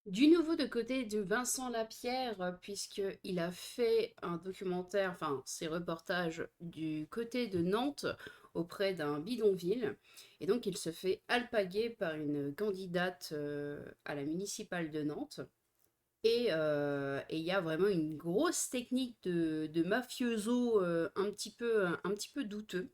Du nouveau de côté de Vincent Lapierre, puisqu'il a fait un documentaire, enfin ses reportages du côté de Nantes auprès d'un bidonville. Et donc il se fait alpaguer par une candidate à la municipale de Nantes. Et il y a vraiment une grosse technique de mafioso un petit peu douteux.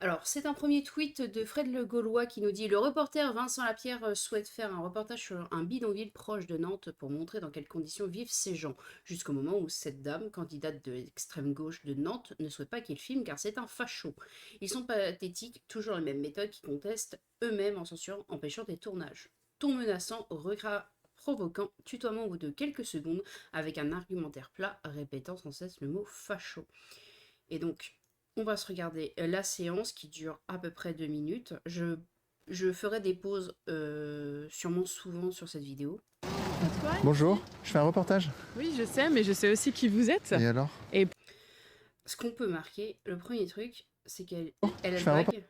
Alors, c'est un premier tweet de Fred Le Gaulois qui nous dit: Le reporter Vincent Lapierre souhaite faire un reportage sur un bidonville proche de Nantes pour montrer dans quelles conditions vivent ces gens. Jusqu'au moment où cette dame, candidate de l'extrême gauche de Nantes, ne souhaite pas qu'il filme car c'est un facho. Ils sont pathétiques, toujours les mêmes méthodes qui contestent eux-mêmes en censurant, empêchant des tournages. Ton menaçant, regret provoquant, tutoiement au bout de quelques secondes avec un argumentaire plat répétant sans cesse le mot facho. Et donc, on va se regarder la séance qui dure à peu près 2 minutes. Je ferai des pauses sûrement souvent sur cette vidéo. Bonjour, je fais un reportage. Oui, je sais, mais je sais aussi qui vous êtes. Et alors? Et Ce qu'on peut marquer, le premier truc, c'est qu'elle Je fais un reportage. vague,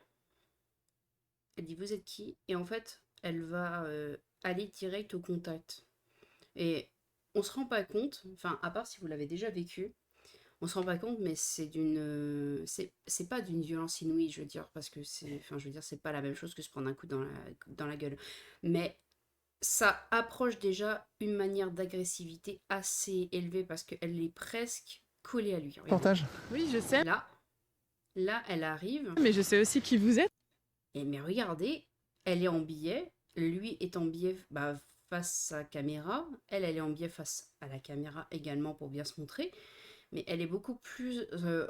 elle dit vous êtes qui? Et en fait, elle va aller direct au contact. Et on se rend pas compte, enfin, à part si vous l'avez déjà vécu, on se rend pas compte, mais c'est pas d'une violence inouïe, je veux dire, parce que je veux dire, c'est pas la même chose que se prendre un coup dans la gueule. Mais ça approche déjà une manière d'agressivité assez élevée parce qu'elle est presque collée à lui. Regardez. Reportage. oui, je sais, Là, là, elle arrive. mais je sais aussi qui vous êtes. Et mais regardez, elle est en biais, lui est en biais face à la caméra, elle est en biais face à la caméra également pour bien se montrer. Mais elle est beaucoup plus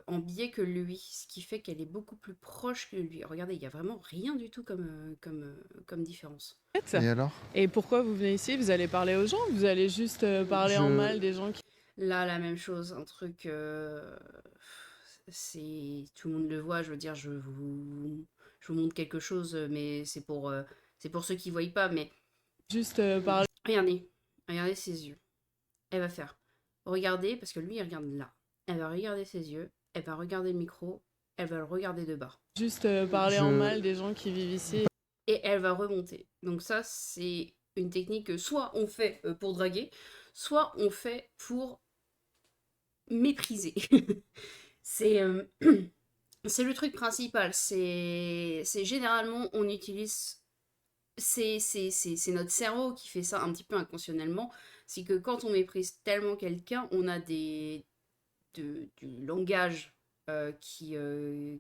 en biais que lui, ce qui fait qu'elle est beaucoup plus proche que lui. Regardez, il n'y a vraiment rien du tout comme différence. Et alors? Et pourquoi vous venez ici? Vous allez parler aux gens? Vous allez juste parler en mal des gens qui... Là, la même chose, un truc, c'est tout le monde le voit. Je veux dire, je vous montre quelque chose, mais c'est pour ceux qui voient pas. Mais Juste parler... regardez, regardez ses yeux. Elle va faire, regardez, parce que lui, il regarde là. Elle va regarder ses yeux, elle va regarder le micro, elle va le regarder de bas. Juste parler en mal des gens qui vivent ici. Et elle va remonter. Donc ça, c'est une technique que soit on fait pour draguer, soit on fait pour mépriser. c'est c'est le truc principal. C'est généralement, on utilise... C'est notre cerveau qui fait ça un petit peu inconsciemment. C'est que quand on méprise tellement quelqu'un, on a du langage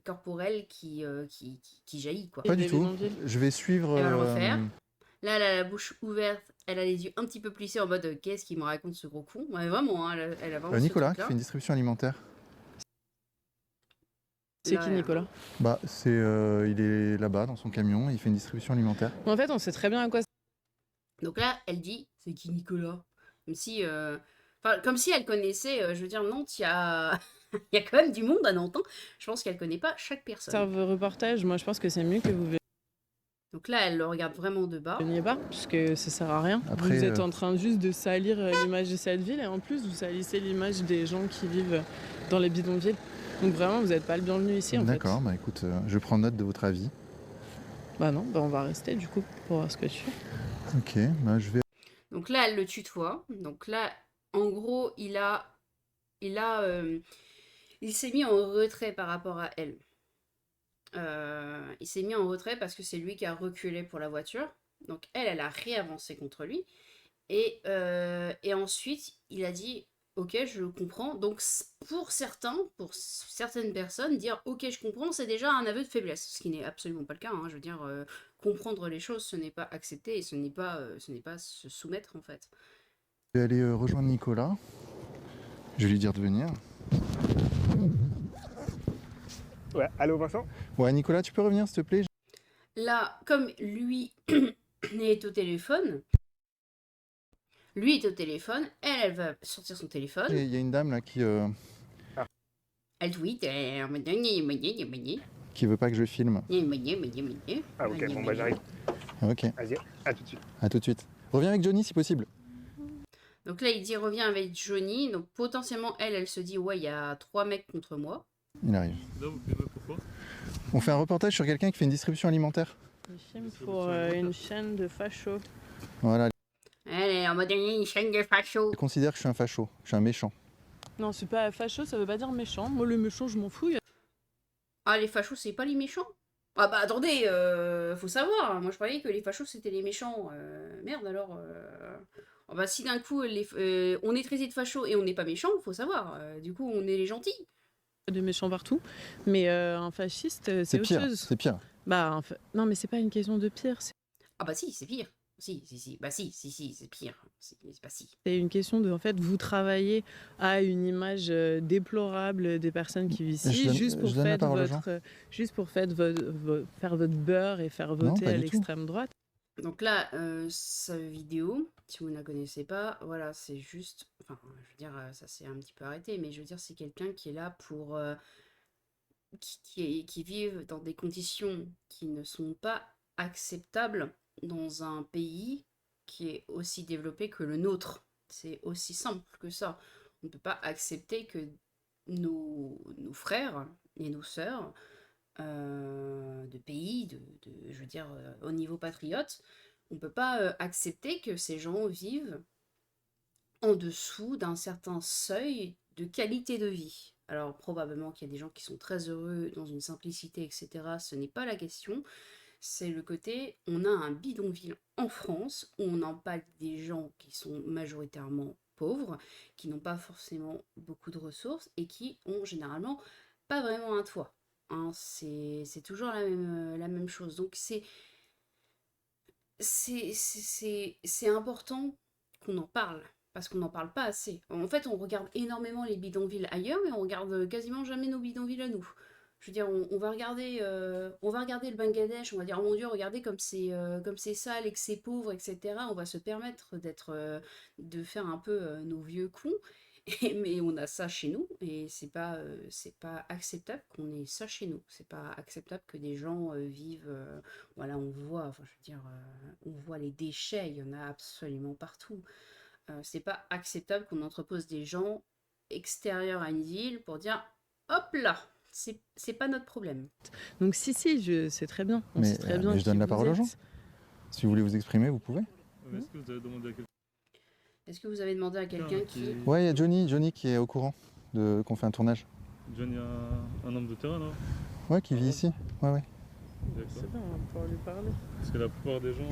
corporel qui jaillit, quoi. Pas du Des tout. bidonvilles. Je vais suivre. Elle va le refaire. Là, elle a la bouche ouverte, elle a les yeux un petit peu plissés en mode qu'est-ce qu'il me raconte ce gros con? Ouais, vraiment, hein, elle a vraiment ce Nicolas qui truc-là. fait une distribution alimentaire. C'est Là, qui, Nicolas? Bah, il est là-bas dans son camion, il fait une distribution alimentaire. En fait, on sait très bien à quoi... Donc là, elle dit c'est qui Nicolas? Comme si, comme si elle connaissait, je veux dire, Nantes, il y a... il y a quand même du monde à Nantes, hein. Je pense qu'elle connaît pas chaque personne. serve reportage. Moi, je pense que c'est mieux que vous Donc là, elle le regarde vraiment de bas. veniez pas, parce que ça sert à rien. Après, Vous êtes en train juste de salir l'image de cette ville, et en plus, vous salissez l'image des gens qui vivent dans les bidonvilles. Donc vraiment, vous n'êtes pas le bienvenu ici, en fait. D'accord, bah écoute, je prends note de votre avis. Bah non, bah on va rester du coup pour voir ce que tu fais. Ok, bah je vais. Donc là, elle le tutoie. Donc là, en gros, il s'est mis en retrait par rapport à elle. Il s'est mis en retrait parce que c'est lui qui a reculé pour la voiture. Donc elle a réavancé contre lui. Et ensuite, il a dit, ok, je comprends. Donc pour certaines personnes, dire, ok, je comprends, c'est déjà un aveu de faiblesse. Ce qui n'est absolument pas le cas, hein. Je veux dire, comprendre les choses, ce n'est pas accepter et ce n'est pas se soumettre en fait. Je vais aller rejoindre Nicolas. Je vais lui dire de venir. Ouais, allô Vincent? Ouais, Nicolas, tu peux revenir s'il te plaît? Là, comme lui est au téléphone, elle va sortir son téléphone. Il y a une dame là qui Elle tweet. veut pas que je filme. Ah ok, bon bah j'arrive. Ok, Vas-y, à tout de suite. à tout de suite. Reviens avec Johnny si possible. Donc là, il dit reviens avec Johnny. Donc potentiellement, elle se dit ouais, il y a 3 mecs contre moi. Il arrive. Là, vous filmez pourquoi? On fait un reportage sur quelqu'un qui fait une distribution alimentaire. Je filme pour une chaîne de facho. Voilà. Elle est on m'a donné une chaîne de facho. Je considère que je suis un facho, je suis un méchant. Non, c'est pas facho, ça veut pas dire méchant. Moi, le méchant, je m'en fous. Ah, les fachos, c'est pas les méchants? Ah bah attendez, faut savoir, moi je croyais que les fachos c'était les méchants. Merde alors. Ah bah si d'un coup on est traité de fachos et on n'est pas méchant, faut savoir. Du coup on est les gentils. De méchants partout. Mais un fasciste, c'est C'est autre pire, chose. c'est pire. Bah, non, mais c'est pas une question de pire. Ah bah si, c'est pire. Si. Bah si, c'est pire. C'est pas si. C'est une question de, en fait, vous travaillez à une image déplorable des personnes qui vivent ici, juste pour faire votre beurre et faire Non, voter pas à du tout. l'extrême droite. Donc là, sa vidéo, si vous ne la connaissez pas, voilà, c'est juste. Enfin, je veux dire, ça s'est un petit peu arrêté, mais je veux dire, c'est quelqu'un qui est là pour. Qui vivent dans des conditions qui ne sont pas acceptables dans un pays qui est aussi développé que le nôtre. C'est aussi simple que ça. On ne peut pas accepter que nos frères et nos sœurs de pays, je veux dire, au niveau patriote, on ne peut pas accepter que ces gens vivent en dessous d'un certain seuil de qualité de vie. Alors probablement qu'il y a des gens qui sont très heureux dans une simplicité, etc. Ce n'est pas la question. C'est le côté, on a un bidonville en France où on empale des gens qui sont majoritairement pauvres, qui n'ont pas forcément beaucoup de ressources et qui ont généralement pas vraiment un toit. Hein, c'est toujours la même chose. Donc c'est important qu'on en parle, parce qu'on n'en parle pas assez. En fait, on regarde énormément les bidonvilles ailleurs, mais on regarde quasiment jamais nos bidonvilles à nous. Je veux dire, on va regarder le Bangladesh, on va dire, oh mon Dieu, regardez comme c'est sale et que c'est pauvre, etc. On va se permettre de faire un peu nos vieux cons. Mais on a ça chez nous et c'est pas acceptable qu'on ait ça chez nous. C'est pas acceptable que des gens vivent. Voilà, on voit, enfin, je veux dire, on voit les déchets, il y en a absolument partout. C'est pas acceptable qu'on entrepose des gens extérieurs à une ville pour dire hop là, c'est pas notre problème. Donc si, je sais très bien. On sait très bien mais je qui donne la vous parole aux êtes. gens. Si vous voulez vous exprimer, vous pouvez. Est-ce que vous avez demandé à quelqu'un Est-ce que vous avez demandé à quelqu'un qui. Ouais, il y a Johnny qui est au courant qu'on fait un tournage. Johnny, un homme de terrain là Ouais, qui vit ici. Ouais. D'accord. C'est bien, on va pouvoir lui parler. Parce que la plupart des gens,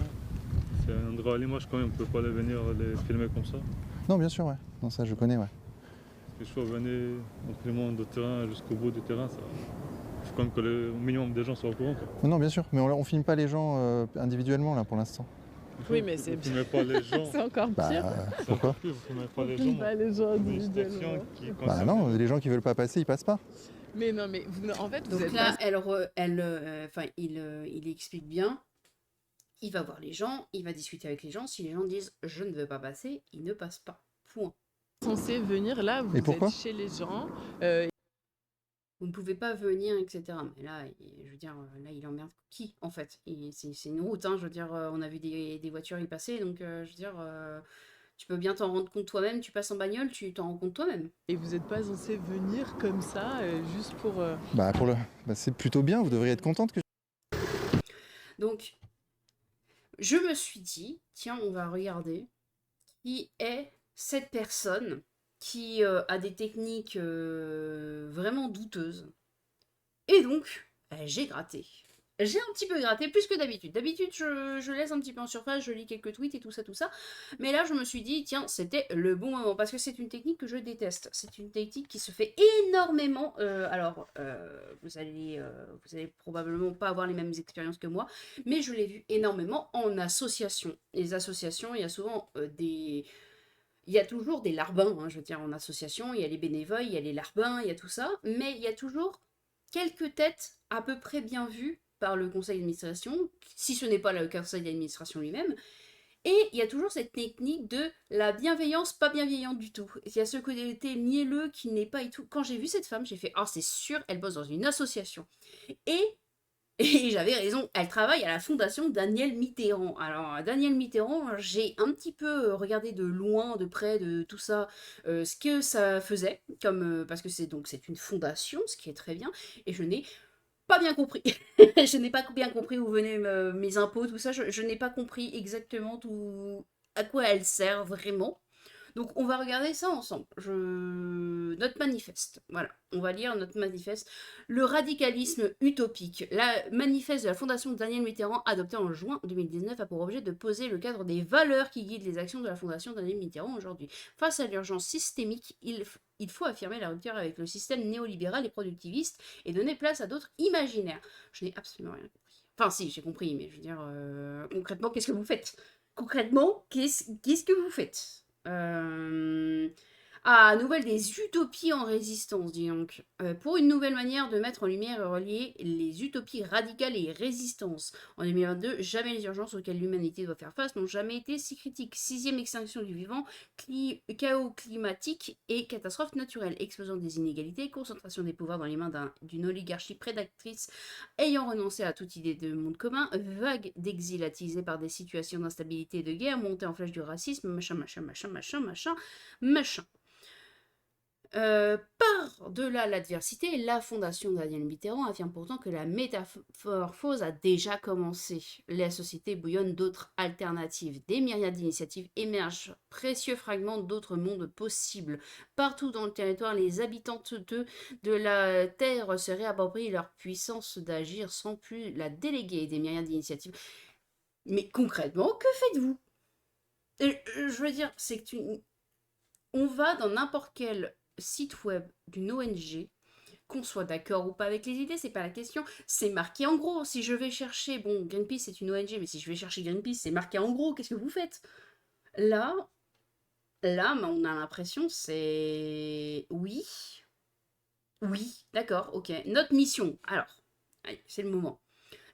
c'est un droit à l'image quand même, on peut pas les venir les filmer comme ça. Non, bien sûr, ouais. Non, ça je connais, ouais. Parce que si vous venez en filmant de terrain jusqu'au bout du terrain, ça. Il faut quand même que le minimum des gens soient au courant. Quoi. Non, bien sûr, mais on filme pas les gens individuellement là pour l'instant. Oui, mais c'est Vous filmez pas les gens. c'est encore pire. Pourquoi? Vous filmez pas On les filme gens. pas les gens Une station individuellement. qui Bah concerne- non, les gens qui veulent pas passer, ils passent pas. Mais non, mais en fait, vous Donc êtes là, pas... il explique bien. Il va voir les gens, il va discuter avec les gens. Si les gens disent je ne veux pas passer, il ne passe pas. Point. censé venir là, vous Et pourquoi êtes chez les gens. Vous ne pouvez pas venir, etc. Mais là, je veux dire, là, il emmerde qui, en fait? C'est une route, hein, je veux dire, on a vu des voitures y passer, donc je veux dire, tu peux bien t'en rendre compte toi-même, tu passes en bagnole, tu t'en rends compte toi-même. Et vous n'êtes pas censé venir comme ça, juste pour... Bah c'est plutôt bien, vous devriez être contente que. Donc, je me suis dit, tiens, on va regarder qui est cette personne qui a des techniques vraiment douteuses. Et donc, j'ai gratté. J'ai un petit peu gratté, plus que d'habitude. D'habitude, je laisse un petit peu en surface, je lis quelques tweets et tout ça. Mais là, je me suis dit, tiens, c'était le bon moment. Parce que c'est une technique que je déteste. C'est une technique qui se fait énormément. Vous allez probablement pas avoir les mêmes expériences que moi. Mais je l'ai vu énormément en association. Les associations, il y a souvent des... Il y a toujours des larbins, hein, je veux dire, en association. Il y a les bénévoles, il y a les larbins, il y a tout ça. Mais il y a toujours quelques têtes à peu près bien vues par le conseil d'administration, si ce n'est pas le conseil d'administration lui-même. Et il y a toujours cette technique de la bienveillance pas bienveillante du tout. Il y a ce côté mielleux qui n'est pas et tout. Quand j'ai vu cette femme, j'ai fait « Ah, c'est sûr, elle bosse dans une association. » Et j'avais raison, elle travaille à la fondation Daniel Mitterrand. Alors, Daniel Mitterrand, j'ai un petit peu regardé de loin, de près, de tout ça, ce que ça faisait, parce que c'est une fondation, ce qui est très bien, et je n'ai pas bien compris. Je n'ai pas bien compris où venaient mes impôts, tout ça, je n'ai pas compris exactement tout à quoi elle sert vraiment. Donc on va regarder ça ensemble. Notre manifeste. Voilà, on va lire notre manifeste. Le radicalisme utopique. La manifeste de la Fondation Daniel Mitterrand, adopté en juin 2019, a pour objet de poser le cadre des valeurs qui guident les actions de la Fondation Daniel Mitterrand aujourd'hui. Face à l'urgence systémique, il faut affirmer la rupture avec le système néolibéral et productiviste et donner place à d'autres imaginaires. Je n'ai absolument rien compris. Enfin si, j'ai compris, mais je veux dire, concrètement, qu'est-ce que vous faites? Concrètement, qu'est-ce que vous faites? Nouvelle des utopies en résistance, dis donc. Pour une nouvelle manière de mettre en lumière et relier les utopies radicales et résistances. En 2022, jamais les urgences auxquelles l'humanité doit faire face n'ont jamais été si critiques. 6e extinction du vivant, chaos climatique et catastrophes naturelles. Explosion des inégalités, concentration des pouvoirs dans les mains d'une oligarchie prédatrice ayant renoncé à toute idée de monde commun, vague d'exil attisée par des situations d'instabilité et de guerre, montée en flèche du racisme, machin. Par-delà l'adversité, la Fondation Daniel Mitterrand affirme pourtant que la métamorphose a déjà commencé. La société bouillonne d'autres alternatives. Des myriades d'initiatives émergent, précieux fragments d'autres mondes possibles. Partout dans le territoire, les habitantes de la Terre se réapproprient leur puissance d'agir sans plus la déléguer. Des myriades d'initiatives. Mais concrètement, que faites-vous? Je veux dire, c'est que on va dans n'importe quel site web d'une ONG, qu'on soit d'accord ou pas avec les idées, c'est pas la question, c'est marqué en gros. Si je vais chercher, bon, Greenpeace c'est une ONG, mais si je vais chercher Greenpeace, c'est marqué en gros, qu'est-ce que vous faites? Là, on a l'impression c'est... Oui, d'accord, ok. Notre mission, alors, allez, c'est le moment.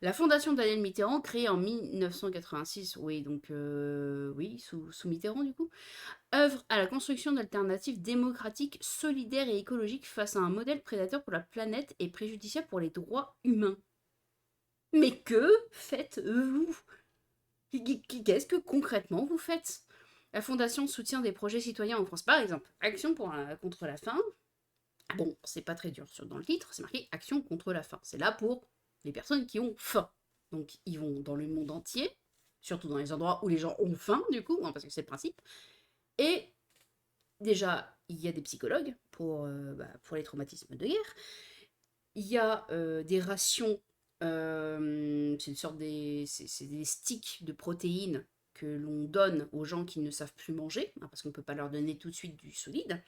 La Fondation Daniel Mitterrand, créée en 1986, oui, donc, oui, sous Mitterrand du coup, œuvre à la construction d'alternatives démocratiques, solidaires et écologiques face à un modèle prédateur pour la planète et préjudiciable pour les droits humains. Mais que faites-vous? Qu'est-ce que concrètement vous faites? La Fondation soutient des projets citoyens en France, par exemple, Action contre la faim. Bon, c'est pas très dur dans le titre, c'est marqué Action contre la faim. C'est là pour les personnes qui ont faim. Donc ils vont dans le monde entier, surtout dans les endroits où les gens ont faim, du coup, hein, parce que c'est le principe. Et déjà, il y a des psychologues pour les traumatismes de guerre. Il y a des rations, c'est une sorte c'est des sticks de protéines que l'on donne aux gens qui ne savent plus manger, hein, parce qu'on ne peut pas leur donner tout de suite du solide.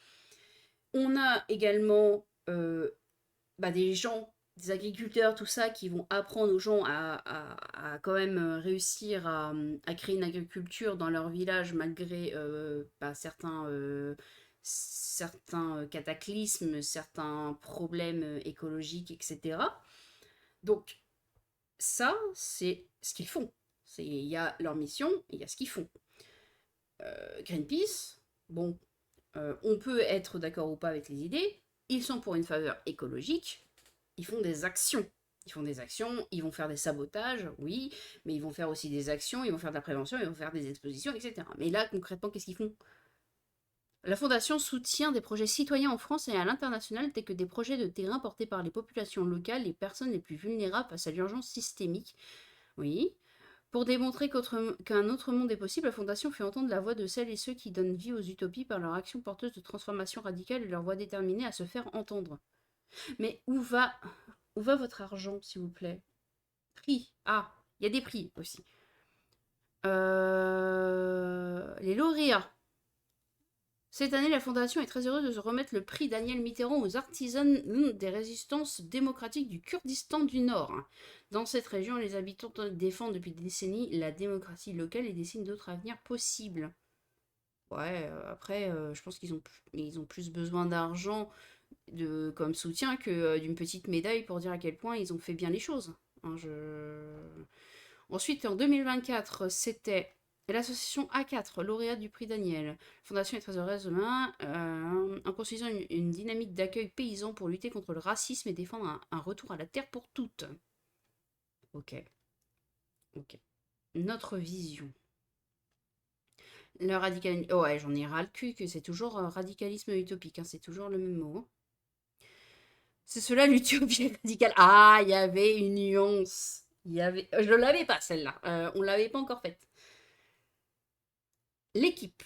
On a également des gens, des agriculteurs, tout ça, qui vont apprendre aux gens à quand même réussir à créer une agriculture dans leur village malgré certains cataclysmes, certains problèmes écologiques, etc. Donc ça, c'est ce qu'ils font. Il y a leur mission, et il y a ce qu'ils font. Greenpeace, bon, on peut être d'accord ou pas avec les idées, ils sont pour une faveur écologique, ils font des actions. Ils vont faire des sabotages, oui, mais ils vont faire aussi des actions, ils vont faire de la prévention, ils vont faire des expositions, etc. Mais là, concrètement, qu'est-ce qu'ils font? La Fondation soutient des projets citoyens en France et à l'international, tels que des projets de terrain portés par les populations locales, les personnes les plus vulnérables face à l'urgence systémique. Oui. Pour démontrer qu'un autre monde est possible, la Fondation fait entendre la voix de celles et ceux qui donnent vie aux utopies par leur action porteuse de transformation radicale et leur voix déterminée à se faire entendre. Mais où va votre argent, s'il vous plaît? Prix. Ah, il y a des prix aussi. Les lauréats. Cette année, la Fondation est très heureuse de se remettre le prix Daniel Mitterrand aux artisans des résistances démocratiques du Kurdistan du Nord. Dans cette région, les habitants défendent depuis des décennies la démocratie locale et dessinent d'autres avenirs possibles. Ouais, après, je pense qu'ils ont plus besoin d'argent comme soutien que d'une petite médaille pour dire à quel point ils ont fait bien les choses. Hein, Ensuite, en 2024, c'était l'association A4, lauréate du prix Daniel. La Fondation est très heureuse demain en construisant une dynamique d'accueil paysan pour lutter contre le racisme et défendre un retour à la terre pour toutes. Ok. Notre vision. Le radicalisme... Oh ouais, j'en ai ras le cul que c'est toujours radicalisme utopique, hein, c'est toujours le même mot. C'est cela l'utopie radicale. Ah, il y avait une nuance. Je ne l'avais pas celle-là. On ne l'avait pas encore faite. L'équipe.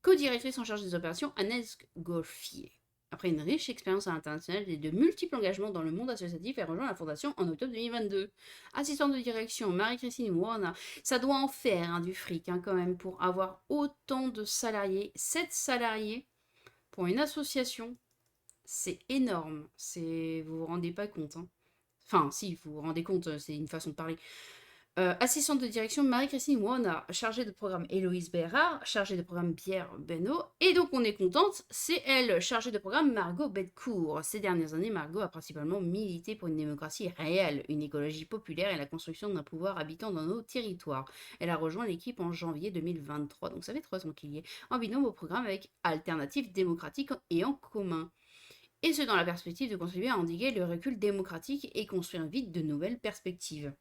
Co-directrice en charge des opérations, Agnès Gauffier. Après une riche expérience à l'international et de multiples engagements dans le monde associatif, elle rejoint la fondation en octobre 2022. Assistante de direction, Marie-Christine Warner. Ça doit en faire du fric quand même pour avoir autant de salariés. 7 salariés pour une association, c'est énorme. Vous vous rendez pas compte. Enfin, si, vous vous rendez compte, c'est une façon de parler. Assistante de direction, Marie-Christine Wona, chargée de programme Héloïse Bérard, chargée de programme Pierre Benoît, et donc on est contente, c'est elle, chargée de programme Margot Betcourt. Ces dernières années, Margot a principalement milité pour une démocratie réelle, une écologie populaire et la construction d'un pouvoir habitant dans nos territoires. Elle a rejoint l'équipe en janvier 2023, donc ça fait 3 ans qu'il y est, en binôme au programme avec Alternative démocratique et en commun. Et ce dans la perspective de contribuer à endiguer le recul démocratique et construire vite de nouvelles perspectives.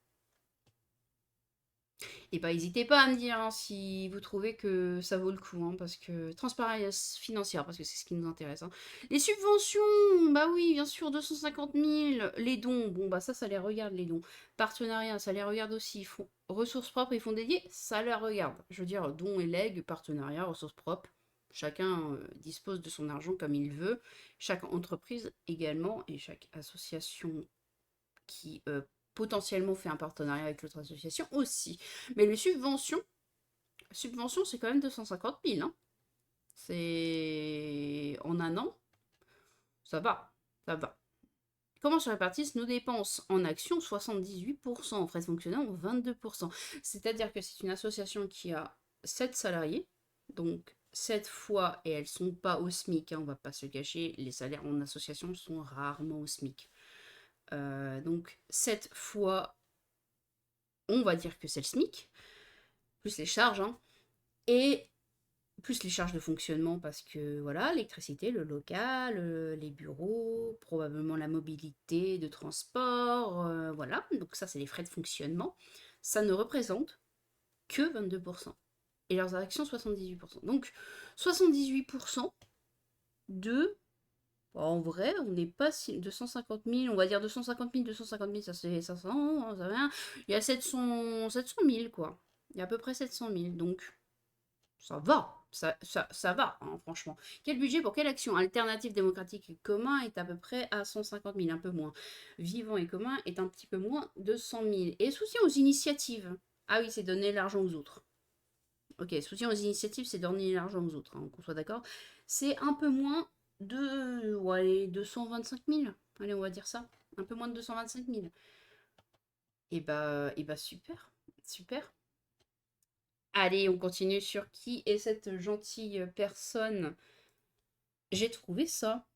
Et bah, n'hésitez pas à me dire si vous trouvez que ça vaut le coup, parce que transparence financière, parce que c'est ce qui nous intéresse. Les subventions, bah oui, bien sûr, 250 000. Les dons, bon, bah ça les regarde, les dons. Partenariat, ça les regarde aussi. Ressources propres et fonds dédiés, ça les regarde. Je veux dire, dons et legs, partenariat, ressources propres. Chacun dispose de son argent comme il veut. Chaque entreprise également, et chaque association qui potentiellement fait un partenariat avec l'autre association aussi. Mais les subventions, c'est quand même 250 000. C'est en un an. Ça va. Comment se répartissent nos dépenses en actions? 78%, en frais de fonctionnaire, 22%. C'est-à-dire que c'est une association qui a 7 salariés, donc 7 fois, et elles ne sont pas au SMIC, on ne va pas se cacher, les salaires en association sont rarement au SMIC. Donc 7 fois, on va dire que c'est le SMIC, plus les charges, et plus les charges de fonctionnement, parce que voilà, l'électricité, le local, les bureaux, probablement la mobilité de transport, voilà, donc ça c'est les frais de fonctionnement, ça ne représente que 22%, et leurs actions 78%. Donc 78% de... En vrai, on n'est pas si... 250 000, on va dire 250 000, ça c'est 500, ça va. Il y a 700 000, quoi. Il y a à peu près 700 000, donc ça va, ça va, franchement. Quel budget pour quelle action? Alternative démocratique et commun est à peu près à 150 000, un peu moins. Vivant et commun est un petit peu moins de 100 000. Et soutien aux initiatives. Ah oui, c'est donner l'argent aux autres. Ok, soutien aux initiatives, c'est donner l'argent aux autres, qu'on soit d'accord. C'est un peu moins de 225 000. Allez, on va dire ça. Un peu moins de 225 000. Et bah super. Super. Allez, on continue sur qui est cette gentille personne. J'ai trouvé ça.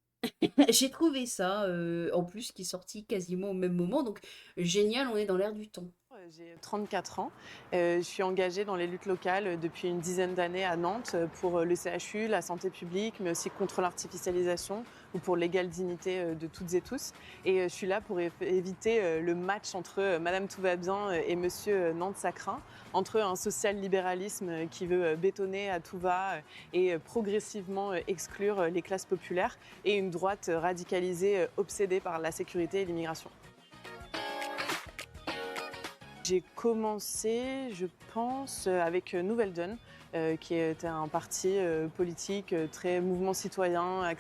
J'ai trouvé ça, en plus, qui est sorti quasiment au même moment. Donc, génial, on est dans l'air du temps. J'ai 34 ans. Je suis engagée dans les luttes locales depuis une dizaine d'années à Nantes pour le CHU, la santé publique, mais aussi contre l'artificialisation ou pour l'égale dignité de toutes et tous. Et je suis là pour éviter le match entre Madame Tout va bien et Monsieur Nantes ça craint, entre un social-libéralisme qui veut bétonner à tout va et progressivement exclure les classes populaires et une droite radicalisée obsédée par la sécurité et l'immigration. J'ai commencé, je pense, avec Nouvelle Donne, qui était un parti politique très mouvement citoyen.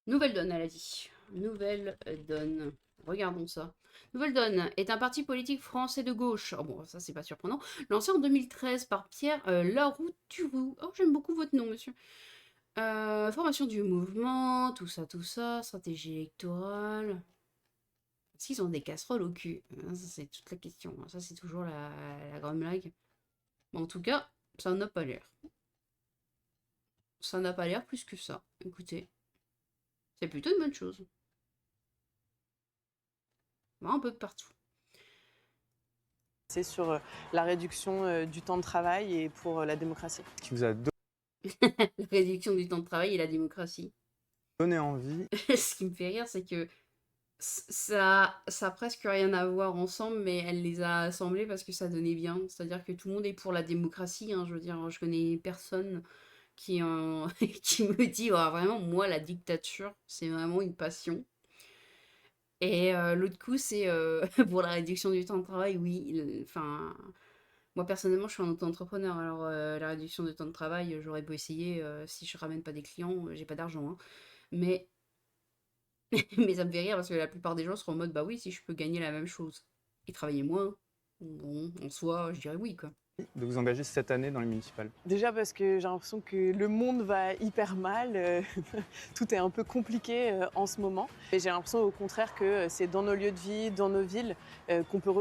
Nouvelle Donne, elle a dit. Nouvelle Donne. Regardons ça. Nouvelle Donne est un parti politique français de gauche. Oh bon, ça c'est pas surprenant. Lancé en 2013 par Pierre Larouturou. Oh, j'aime beaucoup votre nom, monsieur. Formation du mouvement, tout ça, stratégie électorale. Est-ce qu'ils ont des casseroles au cul? Ça, c'est toute la question. Ça, c'est toujours la grande blague. Mais en tout cas, ça n'a pas l'air. Ça n'a pas l'air plus que ça. Écoutez, c'est plutôt une bonne chose. Un peu de partout. C'est sur la réduction du temps de travail et pour la démocratie. Qui vous a La réduction du temps de travail et la démocratie. donné envie. Ce qui me fait rire, c'est que ça a presque rien à voir ensemble, mais elle les a assemblés parce que ça donnait bien. C'est-à-dire que tout le monde est pour la démocratie. Je veux dire, je connais personne qui, qui me dit vraiment, moi, la dictature, c'est vraiment une passion. Et l'autre coup, c'est pour la réduction du temps de travail, oui. Enfin, Moi, personnellement, je suis un auto-entrepreneur. Alors, la réduction de temps de travail, j'aurais beau essayer, si je ramène pas des clients, j'ai pas d'argent, hein. Mais, mais ça me fait rire parce que la plupart des gens seront en mode, bah oui, si je peux gagner la même chose et travailler moins, bon, en soi, je dirais oui, quoi. De vous engager cette année dans les municipales? Déjà parce que j'ai l'impression que le monde va hyper mal, tout est un peu compliqué en ce moment. Et j'ai l'impression au contraire que c'est dans nos lieux de vie, dans nos villes, qu'on peut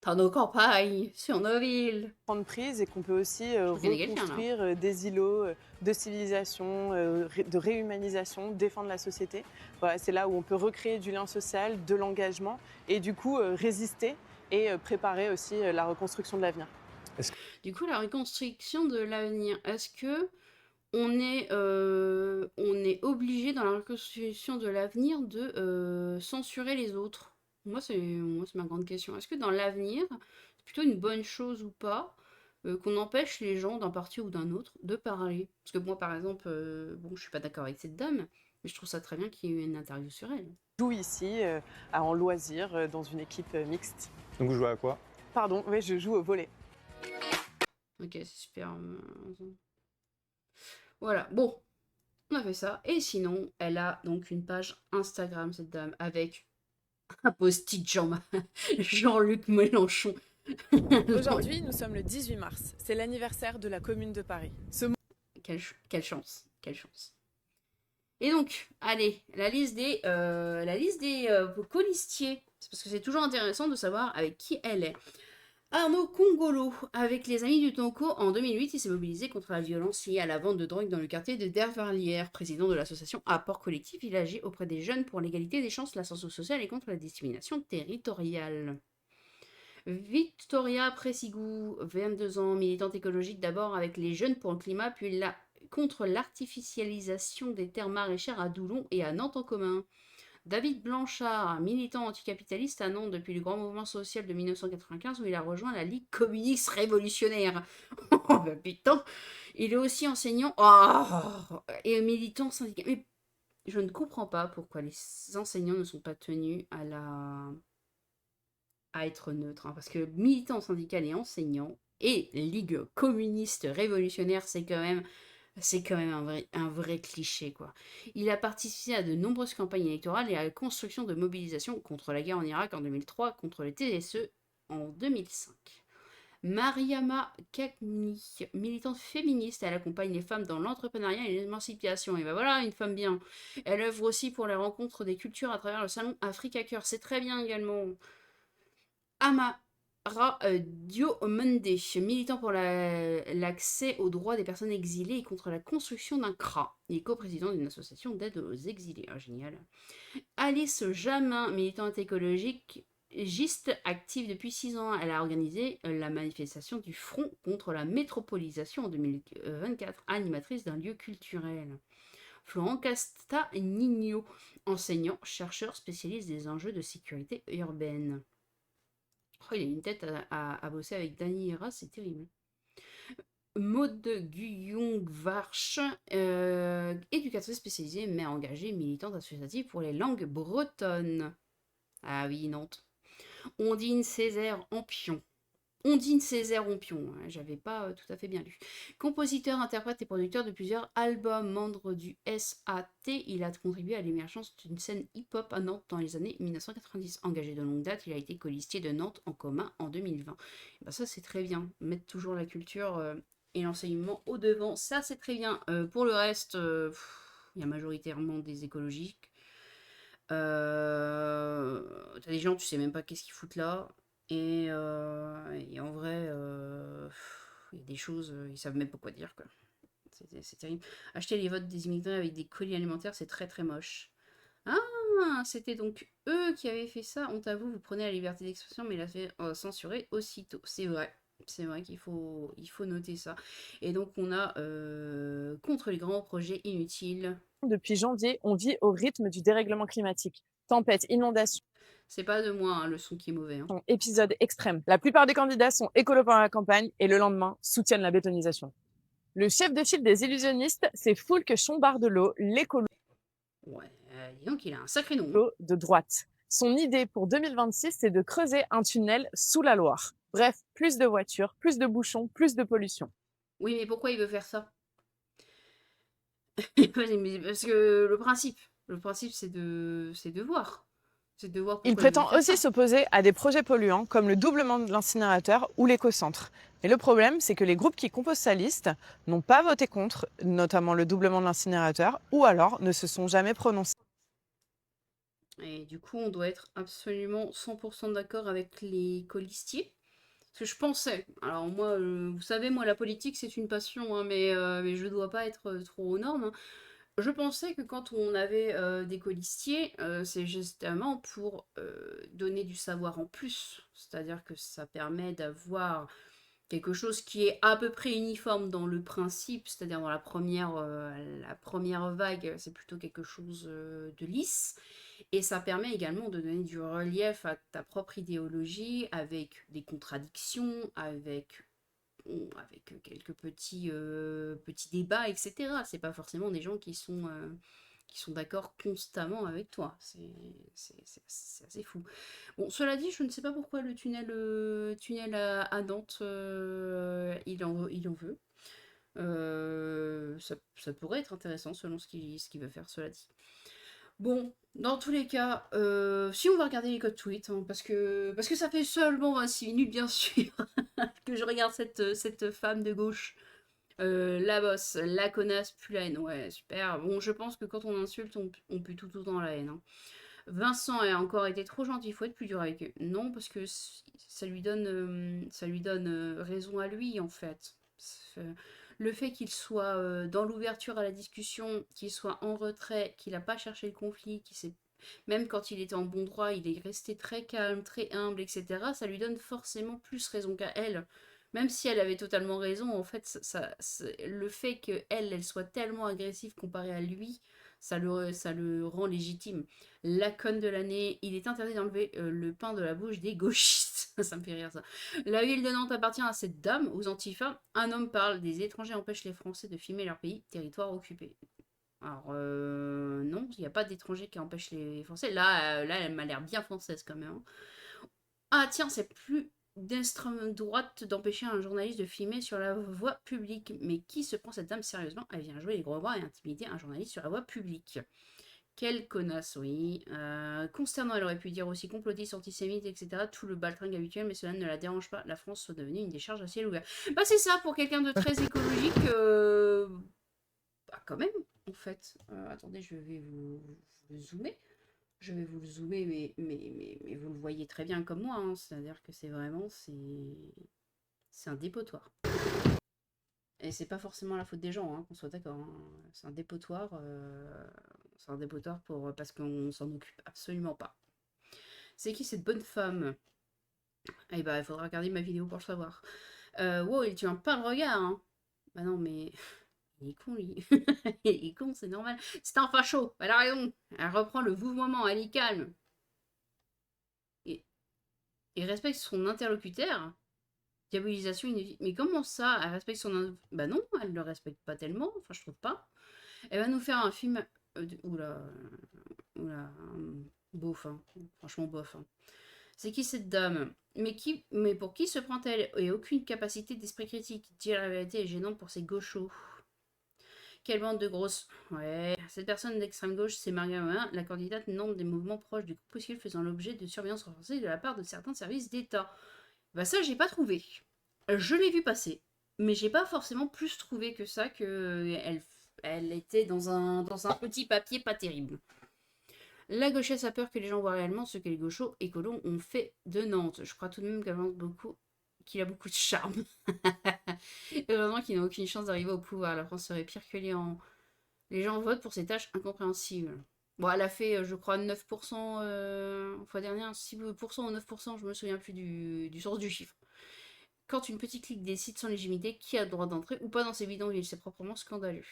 Dans nos campagnes, sur nos villes. reprendre prise et qu'on peut aussi Je connais quelqu'un, là. reconstruire des îlots de civilisation, de réhumanisation, défendre la société. Voilà, c'est là où on peut recréer du lien social, de l'engagement et du coup résister et préparer aussi la reconstruction de l'avenir. Du coup, la reconstruction de l'avenir, est-ce que on est obligé dans la reconstruction de l'avenir de censurer les autres? Moi, c'est ma grande question. Est-ce que dans l'avenir, c'est plutôt une bonne chose ou pas qu'on empêche les gens d'un parti ou d'un autre de parler? Parce que moi, par exemple, bon, je suis pas d'accord avec cette dame, mais je trouve ça très bien qu'il y ait eu une interview sur elle. Je joue ici en loisir dans une équipe mixte. Donc vous jouez à quoi? Pardon, oui, je joue au volley. Ok, c'est super. Voilà, bon, on a fait ça. Et sinon, elle a donc une page Instagram, cette dame, avec un post-it Jean-Luc Mélenchon. Aujourd'hui, nous sommes le 18 mars. C'est l'anniversaire de la Commune de Paris. Quelle chance, quelle chance. Et donc, allez, la liste des colistiers. C'est parce que c'est toujours intéressant de savoir avec qui elle est. Arnaud Congolo, avec les Amis du Tonko, en 2008, il s'est mobilisé contre la violence liée à la vente de drogue dans le quartier de Dervarlière. Président de l'association Apport Collectif, il agit auprès des jeunes pour l'égalité des chances, l'ascension sociale et contre la discrimination territoriale. Victoria Pressigou, 22 ans, militante écologique d'abord avec les Jeunes pour le climat, puis contre l'artificialisation des terres maraîchères à Doulon et à Nantes en commun. David Blanchard, militant anticapitaliste à Nantes depuis le grand mouvement social de 1995 où il a rejoint la Ligue communiste révolutionnaire. Oh bah putain. Il est aussi enseignant et militant syndical. Mais je ne comprends pas pourquoi les enseignants ne sont pas tenus à être neutres, hein, parce que militant syndical et enseignant et Ligue communiste révolutionnaire, c'est quand même un vrai cliché, quoi. Il a participé à de nombreuses campagnes électorales et à la construction de mobilisations contre la guerre en Irak en 2003, contre les TSE en 2005. Mariama Kakni, militante féministe, elle accompagne les femmes dans l'entrepreneuriat et l'émancipation. Et ben voilà, une femme bien. Elle œuvre aussi pour la rencontre des cultures à travers le salon Africa Cœur. C'est très bien également. Amara Diomande, militant pour l'accès aux droits des personnes exilées et contre la construction d'un CRA. Il est coprésident d'une association d'aide aux exilés. Ah, génial. Alice Jamin, militante écologiste active depuis 6 ans. Elle a organisé la manifestation du Front contre la métropolisation en 2024, animatrice d'un lieu culturel. Florent Casta-Nigno, enseignant, chercheur, spécialiste des enjeux de sécurité urbaine. Oh, il a une tête à bosser avec Dany Hera, c'est terrible. Maude Guyon-Varche, éducatrice spécialisée mais engagée, militante associative pour les langues bretonnes. Ah oui, Nantes. Ondine Césaire Ampion. J'avais pas tout à fait bien lu. Compositeur, interprète et producteur de plusieurs albums, membre du SAT, il a contribué à l'émergence d'une scène hip-hop à Nantes dans les années 1990. Engagé de longue date, il a été colistier de Nantes en commun en 2020. Et ben ça c'est très bien, mettre toujours la culture et l'enseignement au devant, ça c'est très bien. Pour le reste, il y a majoritairement des écologiques. T'as des gens, tu sais même pas qu'est-ce qu'ils foutent là. Et en vrai, il y a des choses, ils savent même pas quoi dire, quoi. C'est terrible. Acheter les votes des immigrés avec des colis alimentaires, c'est très très moche. Ah, c'était donc eux qui avaient fait ça. Honte à vous, vous prenez la liberté d'expression, mais la fait censurer aussitôt. C'est vrai. C'est vrai qu'il faut noter ça. Et donc on a contre les grands projets inutiles. Depuis janvier, on vit au rythme du dérèglement climatique. Tempêtes, inondations. C'est pas de moi, hein, le son qui est mauvais. Hein. Épisode extrême. La plupart des candidats sont écolos pendant la campagne et le lendemain soutiennent la bétonisation. Le chef de file des illusionnistes, c'est Foulque Chombardelot, l'écolo Ouais, dis donc, il a un sacré nom. de droite. Son idée pour 2026, c'est de creuser un tunnel sous la Loire. Bref, plus de voitures, plus de bouchons, plus de pollution. Oui, mais pourquoi il veut faire ça? Mais parce que le principe, c'est de voir. C'est de voir Il pourquoi il veut prétend faire aussi ça. s'opposer à des projets polluants comme le doublement de l'incinérateur ou l'écocentre. Mais le problème, c'est que les groupes qui composent sa liste n'ont pas voté contre, notamment le doublement de l'incinérateur, ou alors ne se sont jamais prononcés. Et du coup, on doit être absolument 100% d'accord avec les colistiers. Parce que je pensais, alors moi, vous savez, moi, la politique, c'est une passion, hein, mais je dois pas être trop aux normes, hein. Je pensais que quand on avait des colistiers, c'est justement pour donner du savoir en plus. C'est-à-dire que ça permet d'avoir quelque chose qui est à peu près uniforme dans le principe, c'est-à-dire dans la première vague, c'est plutôt quelque chose de lisse. Et ça permet également de donner du relief à ta propre idéologie avec des contradictions, avec quelques petits débats, etc. C'est pas forcément des gens qui sont d'accord constamment avec toi. C'est assez fou. Bon, cela dit, je ne sais pas pourquoi le tunnel à Nantes, il en veut. Ça pourrait être intéressant selon ce qu'il veut faire, cela dit. Bon, dans tous les cas, si on va regarder les codes tweets, hein, parce que ça fait seulement 26 minutes, bien sûr, que je regarde cette femme de gauche. La bosse, la connasse, puis la haine. Ouais, super. Bon, je pense que quand on insulte, on pue tout dans la haine, hein. Vincent a encore été trop gentil, il faut être plus dur avec eux. Non, parce que ça lui donne raison à lui, en fait. Le fait qu'il soit dans l'ouverture à la discussion, qu'il soit en retrait, qu'il n'a pas cherché le conflit, même quand il était en bon droit, il est resté très calme, très humble, etc. Ça lui donne forcément plus raison qu'à elle. Même si elle avait totalement raison, en fait, le fait qu'elle soit tellement agressive comparée à lui, ça le rend légitime. La conne de l'année, il est interdit d'enlever le pain de la bouche des gauchistes. Ça me fait rire, ça. La ville de Nantes appartient à cette dame, aux Antifas. Un homme parle, des étrangers empêchent les Français de filmer leur pays, territoire occupé. Alors, non, il n'y a pas d'étrangers qui empêchent les Français. Là, elle m'a l'air bien française quand même, hein. Ah tiens, c'est plus d'extrême droite d'empêcher un journaliste de filmer sur la voie publique. Mais qui se prend cette dame sérieusement? Elle vient jouer les gros bras et intimider un journaliste sur la voie publique. Quelle connasse, oui. Consternant, elle aurait pu dire aussi complotiste, antisémite, etc. Tout le baltringue habituel, mais cela ne la dérange pas. La France soit devenue une décharge à ciel ouvert. Bah c'est ça, pour quelqu'un de très écologique, bah quand même, en fait. Attendez, je vais vous zoomer. Je vais vous le zoomer, mais vous le voyez très bien comme moi, hein. C'est-à-dire que c'est un dépotoir. Et c'est pas forcément la faute des gens, hein, qu'on soit d'accord, hein. C'est un dépotoir, parce qu'on s'en occupe absolument pas. C'est qui cette bonne femme? Eh bah, il faudra regarder ma vidéo pour le savoir. Wow, il tue pas le regard, hein. Bah non, mais il est con, lui. Il est con, c'est normal. C'est un facho, elle a raison. Elle reprend le vouvoiement, elle est calme. Et respecte son interlocuteur. Diabolisation inutile. Mais comment ça? Elle respecte Bah non, elle le respecte pas tellement. Enfin, je trouve pas. Elle va nous faire un film... Oula... Oula... Bof, hein. Franchement, bof, hein. C'est qui cette dame? Mais pour qui se prend-elle? Et aucune capacité d'esprit critique. Dire la vérité est gênante pour ces gauchos. Quelle bande de grosses... Ouais. Cette personne d'extrême gauche, c'est Maria Morin, la candidate non des mouvements proches du groupuscule faisant l'objet de surveillance renforcée de la part de certains services d'État. Bah ça, j'ai pas trouvé. Je l'ai vu passer, mais j'ai pas forcément plus trouvé que ça, elle était dans un petit papier pas terrible. La gauchesse a peur que les gens voient réellement ce que les gauchos et colons ont fait de Nantes. Je crois tout de même qu'il a beaucoup de charme. Heureusement qu'il n'a aucune chance d'arriver au pouvoir. La France serait pire que les gens votent pour ces tâches incompréhensibles. Bon, elle a fait, je crois, 9% fois dernière, 6% ou 9%, je me souviens plus du sens du chiffre. Quand une petite clique décide sans légitimité qui a le droit d'entrer ou pas dans ces bidonvilles, c'est proprement scandaleux.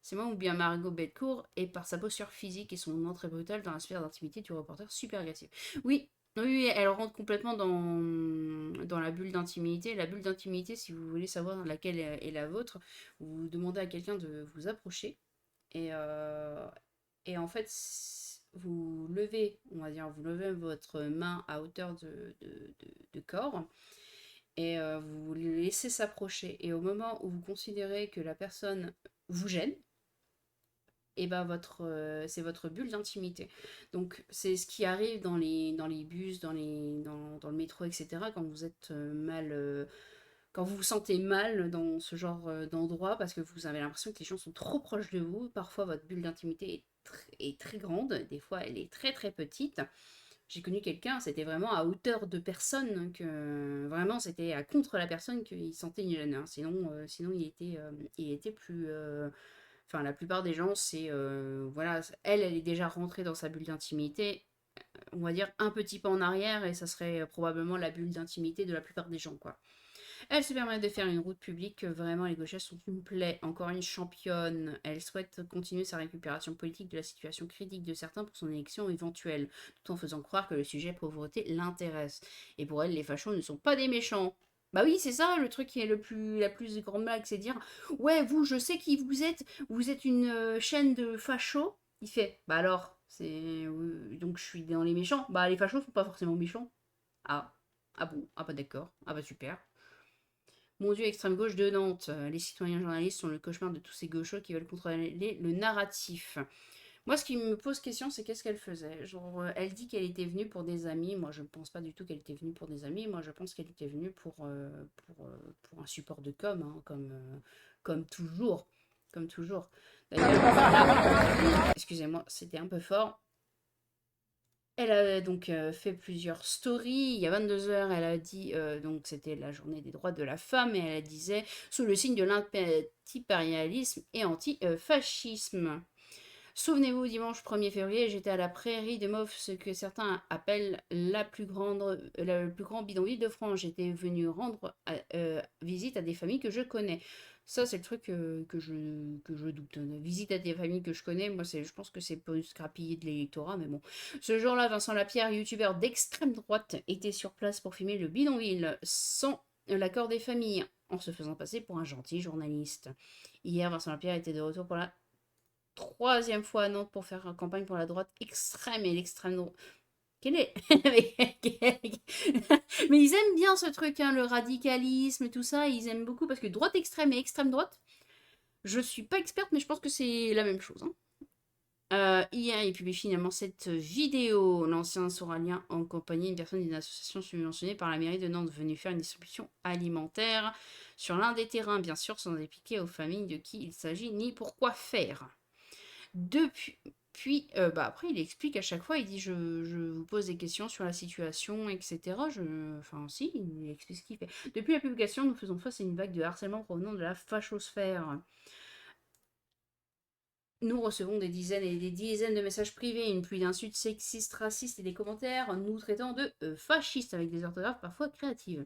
C'est moi ou bien Margot Betcourt, et par sa posture physique et son entrée brutale dans la sphère d'intimité du reporter super agressif. Oui, elle rentre complètement dans la bulle d'intimité. La bulle d'intimité, si vous voulez savoir laquelle est la vôtre, vous demandez à quelqu'un de vous approcher. Et en fait, vous levez, on va dire, vous levez votre main à hauteur de corps et vous le laissez s'approcher. Et au moment où vous considérez que la personne vous gêne, et ben c'est votre bulle d'intimité. Donc c'est ce qui arrive dans les bus, dans le métro, etc. Quand vous êtes quand vous vous sentez mal dans ce genre d'endroit parce que vous avez l'impression que les gens sont trop proches de vous. Parfois votre bulle d'intimité est très grande, des fois elle est très très petite. J'ai connu quelqu'un, c'était vraiment à hauteur de personne, que vraiment c'était à contre la personne qu'il sentait une gêne, hein. Sinon il était plus... Enfin, la plupart des gens, c'est... voilà, elle est déjà rentrée dans sa bulle d'intimité, on va dire un petit pas en arrière, et ça serait probablement la bulle d'intimité de la plupart des gens, quoi. Elle se permet de faire une route publique, vraiment les gauchistes sont une plaie, encore une championne. Elle souhaite continuer sa récupération politique de la situation critique de certains pour son élection éventuelle, tout en faisant croire que le sujet pauvreté l'intéresse. Et pour elle, les fachos ne sont pas des méchants. Bah oui, c'est ça le truc qui est la plus grande blague, c'est dire ouais, vous, je sais qui vous êtes une chaîne de fachos. Il fait bah alors, donc je suis dans les méchants. Bah les fachos sont pas forcément méchants. Ah, ah bon, ah bah d'accord, ah bah super. Mon Dieu, extrême gauche de Nantes. Les citoyens journalistes sont le cauchemar de tous ces gauchos qui veulent contrôler le narratif. Moi, ce qui me pose question, c'est qu'est-ce qu'elle faisait. Genre, elle dit qu'elle était venue pour des amis. Moi, je ne pense pas du tout qu'elle était venue pour des amis. Moi, je pense qu'elle était venue pour un support de com, hein, comme toujours. Comme toujours. D'ailleurs, excusez-moi, c'était un peu fort. Elle a donc fait plusieurs stories. Il y a 22 heures, elle a dit, donc c'était la journée des droits de la femme, et elle disait sous le signe de l'anti-impérialisme et anti-fascisme. Souvenez-vous, dimanche 1er février, j'étais à la prairie de Mauves, ce que certains appellent le plus grand bidonville de France. J'étais venue rendre visite à des familles que je connais. Ça, c'est le truc que je doute. Visite à des familles que je connais, moi, je pense que c'est pas une scrapiller de l'électorat, mais bon. Ce jour-là, Vincent Lapierre, youtubeur d'extrême droite, était sur place pour filmer le bidonville sans l'accord des familles, en se faisant passer pour un gentil journaliste. Hier, Vincent Lapierre était de retour pour la 3e fois à Nantes pour faire campagne pour la droite extrême et l'extrême droite. Quel est Mais ils aiment bien ce truc, hein, le radicalisme, tout ça, ils aiment beaucoup parce que droite extrême et extrême droite, je suis pas experte, mais je pense que c'est la même chose, hein. Hier, il publie finalement cette vidéo. L'ancien Soralien en compagnie d'une personne d'une association subventionnée par la mairie de Nantes venue faire une distribution alimentaire sur l'un des terrains, bien sûr, sans expliquer aux familles de qui il s'agit ni pourquoi faire. Après, il explique à chaque fois, il dit je vous pose des questions sur la situation, etc. Enfin, si, il explique ce qu'il fait. Depuis la publication, nous faisons face à une vague de harcèlement provenant de la fachosphère. Nous recevons des dizaines et des dizaines de messages privés, une pluie d'insultes sexistes, racistes et des commentaires nous traitant de fascistes avec des orthographes parfois créatives.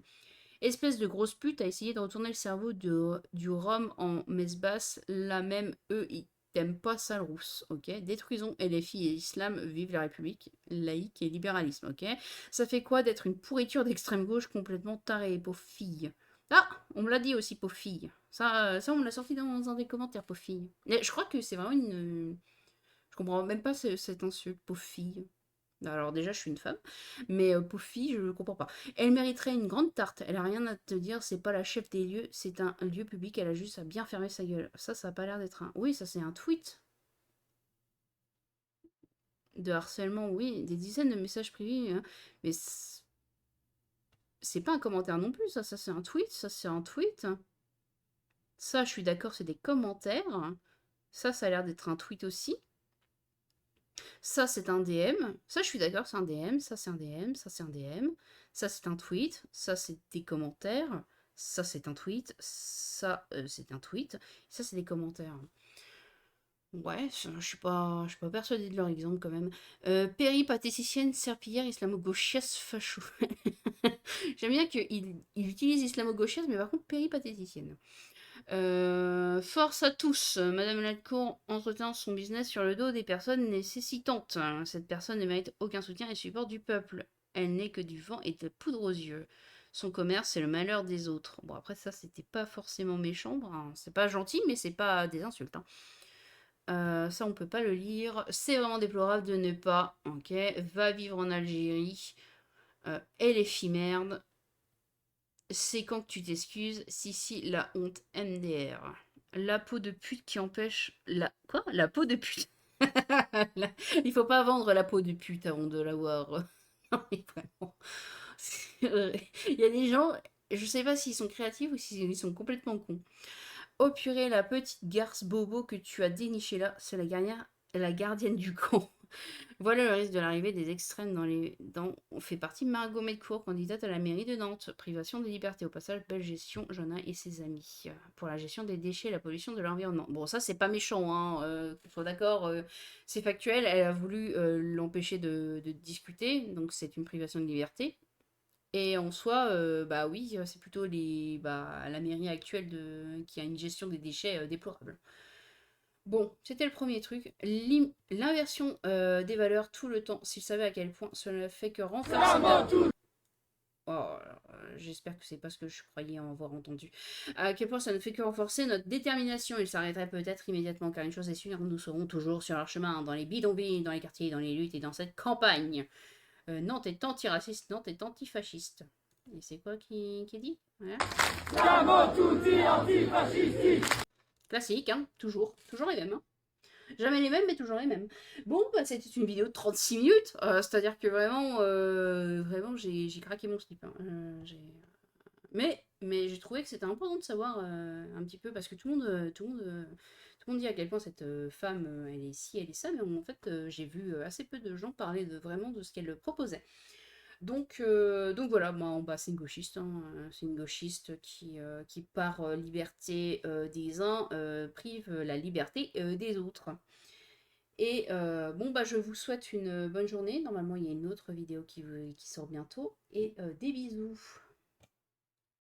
Espèce de grosse pute a essayé de retourner le cerveau du Rhum en messe basse, là même eux ils t'aiment pas sale rousse, ok. Détruisons LFI et l'islam, vive la République, laïque et libéralisme, ok. Ça fait quoi d'être une pourriture d'extrême gauche complètement tarée, pauvre fille. Ah, on me l'a dit aussi, pauvre fille. Ça on me l'a sorti dans un des commentaires, pauvre fille. Mais je crois que c'est vraiment une... Je comprends même pas cette insulte, pauvre fille. Alors déjà, je suis une femme, mais pauvre fille, je comprends pas. Elle mériterait une grande tarte. Elle a rien à te dire, c'est pas la chef des lieux, c'est un lieu public, elle a juste à bien fermer sa gueule. Ça a pas l'air d'être un... Oui, ça c'est un tweet de harcèlement, oui, des dizaines de messages privés, hein. Mais c'est pas un commentaire non plus, ça c'est un tweet, ça c'est un tweet. Ça, je suis d'accord, c'est des commentaires. Ça a l'air d'être un tweet aussi. Ça, c'est un DM. Ça, je suis d'accord, c'est un DM. Ça, c'est un DM. Ça, c'est un DM. Ça, c'est un tweet. Ça, c'est des commentaires. Ça, c'est un tweet. Ça, c'est un tweet. Ça, c'est des commentaires. Ouais, je suis pas persuadée de leur exemple quand même. Péripatéticienne, serpillière, islamo-gauchias, facho. J'aime bien qu'il utilise islamo-gauchias, mais par contre péripatéticienne. Force à tous. Madame Lacour entretient son business sur le dos des personnes nécessitantes. Cette personne ne mérite aucun soutien et support du peuple. Elle n'est que du vent et de la poudre aux yeux. Son commerce, c'est le malheur des autres. Bon, après ça, c'était pas forcément méchant. C'est pas gentil, mais c'est pas des insultes, hein. Ça, on peut pas le lire. C'est vraiment déplorable de ne pas. Ok. Va vivre en Algérie. Elle est fimerde. C'est quand que tu t'excuses. Si, la honte MDR. La peau de pute qui empêche la... Quoi? La peau de pute. Il faut pas vendre la peau de pute avant de l'avoir. Non, mais vraiment. Il y a des gens, je sais pas s'ils sont créatifs ou s'ils sont complètement cons. Oh purée, la petite garce bobo que tu as dénichée là, c'est la gardienne du camp. Voilà le risque de l'arrivée des extrêmes on fait partie Margot Medcourt, candidate à la mairie de Nantes. Privation des libertés. Au passage, belle gestion, Jonas et ses amis. Pour la gestion des déchets et la pollution de l'environnement. Bon, ça, c'est pas méchant, hein. Qu'on soit d'accord, c'est factuel. Elle a voulu l'empêcher de discuter, donc c'est une privation de liberté. Et en soi, bah oui, c'est plutôt la mairie actuelle qui a une gestion des déchets déplorable. Bon, c'était le premier truc. L'inversion des valeurs tout le temps, s'il savait à quel point cela ne fait que renforcer... Oh, j'espère que c'est pas ce que je croyais en avoir entendu. À quel point ça ne fait que renforcer notre détermination. Il s'arrêterait peut-être immédiatement, car une chose est sûre, nous serons toujours sur leur chemin, dans les bidonvilles, dans les quartiers, dans les luttes et dans cette campagne. Nantes est antiraciste, Nantes est antifasciste. Et c'est quoi qui est dit? Voilà. Classique, hein, toujours les mêmes. Hein. Jamais les mêmes, mais toujours les mêmes. Bon, bah, c'était une vidéo de 36 minutes, c'est-à-dire que vraiment, j'ai craqué mon slip. Hein. Mais j'ai trouvé que c'était important de savoir un petit peu, parce que tout le monde dit à quel point cette femme, elle est ci, elle est ça, mais en fait, j'ai vu assez peu de gens parler vraiment de ce qu'elle proposait. Donc voilà, bah, c'est une gauchiste, hein, c'est une gauchiste qui par liberté des uns, prive la liberté des autres. Et bon, bah, je vous souhaite une bonne journée. Normalement, il y a une autre vidéo qui sort bientôt. Et des bisous.